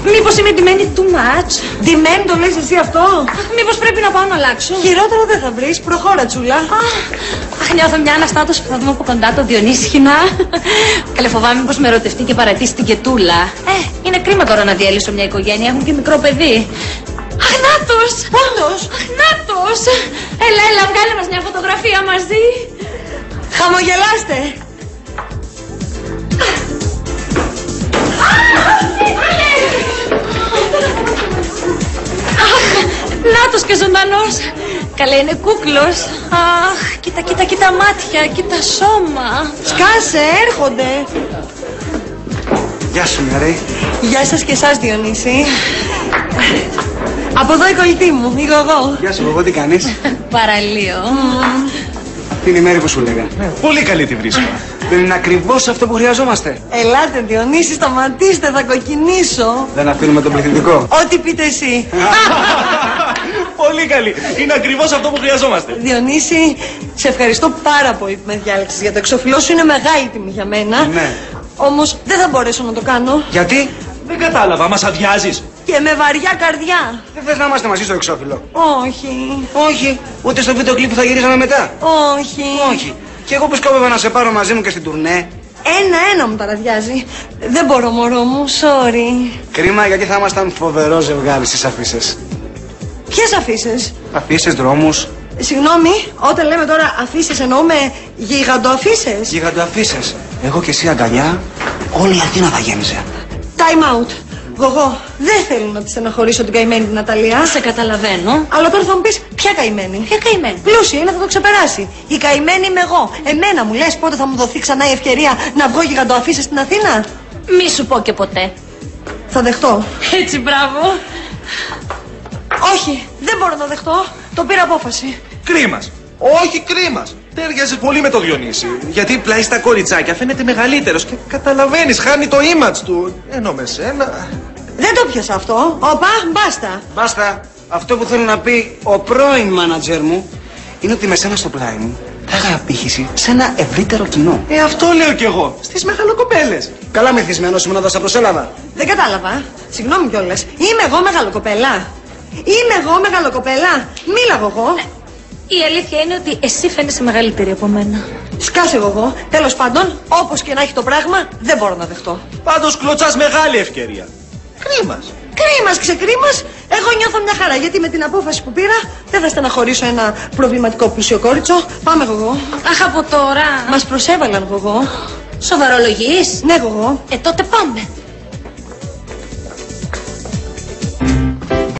Μήπως είμαι ντυμένη too much? Ντυμένη το λες εσύ αυτό? Μήπως πρέπει να πάω να αλλάξω? Χειρότερο δεν θα βρεις, προχώρα τσούλα. Αχ, νιώθω μια αναστάτωση που θα δούμε από κοντά το Διονύσχυνα. Καλέ, φοβάμαι πως με ερωτευτεί και παρατήσει την Κετούλα. Είναι κρίμα τώρα να διαλύσω μια οικογένεια, έχουν και μικρό παιδί. Αχ, νάτος! Όντως! Αχ, νάτος! Έλα, βγάλε μας μια φωτογραφία μαζί. Χαμογελάστε! Νάτος και ζωντανός. Καλέ, είναι κούκλος. Αχ, κοίτα μάτια, κοίτα σώμα. Σκάσε, έρχονται. Γεια σου, Μιαρή. Γεια σας και εσάς, Διονύση. Από εδώ η κολλητή μου, η Γογό. Γεια σου, Γογό, τι κάνεις? Παραλίο. Αυτή είναι η Μέρη που σου λέγα. Πολύ καλή τη βρίσκω. Δεν είναι ακριβώς αυτό που χρειαζόμαστε? Ελάτε, Διονύση, σταματήστε, θα κοκκινήσω. Δεν αφήνουμε τον πληθυντικό. Ό,τι πείτε εσύ. Πολύ καλή. Είναι ακριβώς αυτό που χρειαζόμαστε. Διονύση, σε ευχαριστώ πάρα πολύ που με διάλεξες. Για το εξώφυλλό σου είναι μεγάλη τιμή για μένα. Ναι. Όμως δεν θα μπορέσω να το κάνω. Γιατί? Δεν κατάλαβα, μας αδειάζεις? Και με βαριά καρδιά. Δεν θες να είμαστε μαζί στο εξώφυλλο? Όχι. Όχι. Ούτε στο βίντεο κλιπ που θα γυρίζαμε μετά? Όχι. Όχι. Και εγώ που σκόπευα να σε πάρω μαζί μου και στην τουρνέ. Ένα μου παραδιάζει. Δεν μπορώ, μωρό μου, sorry. Κρίμα, γιατί θα ήμασταν φοβερό ζευγάρι στις αφίσες. Ποιες αφήσεις? Αφίσες, δρόμους. Συγγνώμη, όταν λέμε τώρα αφήσεις εννοούμε γιγαντοαφίσες? Γιγαντοαφίσες. Εγώ και εσύ αγκαλιά, όλη η Αθήνα θα γέμιζε. Time out. Γογό, δεν θέλω να τη στεναχωρήσω την καημένη την Ναταλία. Σε καταλαβαίνω. Αλλά τώρα θα μου πεις ποια καημένη? Ποια καημένη? Πλούσια είναι, θα το ξεπεράσει. Η καημένη είμαι εγώ. Εμένα μου λες πότε θα μου δοθεί ξανά η ευκαιρία να βγω γιγαντοαφίσες στην Αθήνα? Μη σου πω και ποτέ. Θα δεχτώ. Έτσι, μπράβο. Όχι, δεν μπορώ να δεχτώ. Το πήρα απόφαση. Κρίμας. Όχι κρίμας. Τέριαζε πολύ με το Διονύση. Γιατί πλάι στα κοριτσάκια φαίνεται μεγαλύτερος και καταλαβαίνεις, χάνει το image του. Ενώ με σένα. Δεν το πιάσα αυτό. Οπα, μπάστα. Μπάστα. Αυτό που θέλω να πει ο πρώην μάνατζερ μου είναι ότι με σένα στο πλάι μου θα είχα απήχηση σε ένα ευρύτερο κοινό. Αυτό λέω κι εγώ. Στις μεγαλοκοπέλες. Καλά μεθυσμένος ήμουν όταν σε προσέλαβα. Δεν κατάλαβα. Συγγνώμη κιόλας. Είμαι εγώ μεγαλοκοπέλα? Είμαι εγώ μεγαλοκοπέλα? Μίλα εγώ. Η αλήθεια είναι ότι εσύ φαίνεσαι μεγαλύτερη από μένα. Σκάσε εγώ. Τέλος πάντων, όπως και να έχει το πράγμα, δεν μπορώ να δεχτώ. Πάντως κλωτσάς μεγάλη ευκαιρία. Κρίμας. Κρίμας, ξεκρίμας. Εγώ νιώθω μια χαρά γιατί με την απόφαση που πήρα δεν θα στεναχωρήσω ένα προβληματικό πλουσιοκόριτσο. Πάμε εγώ. Αχ, από τώρα. Μας προσέβαλαν εγώ. Σοβαρολογείς? Ναι, εγώ. Τότε πάμε.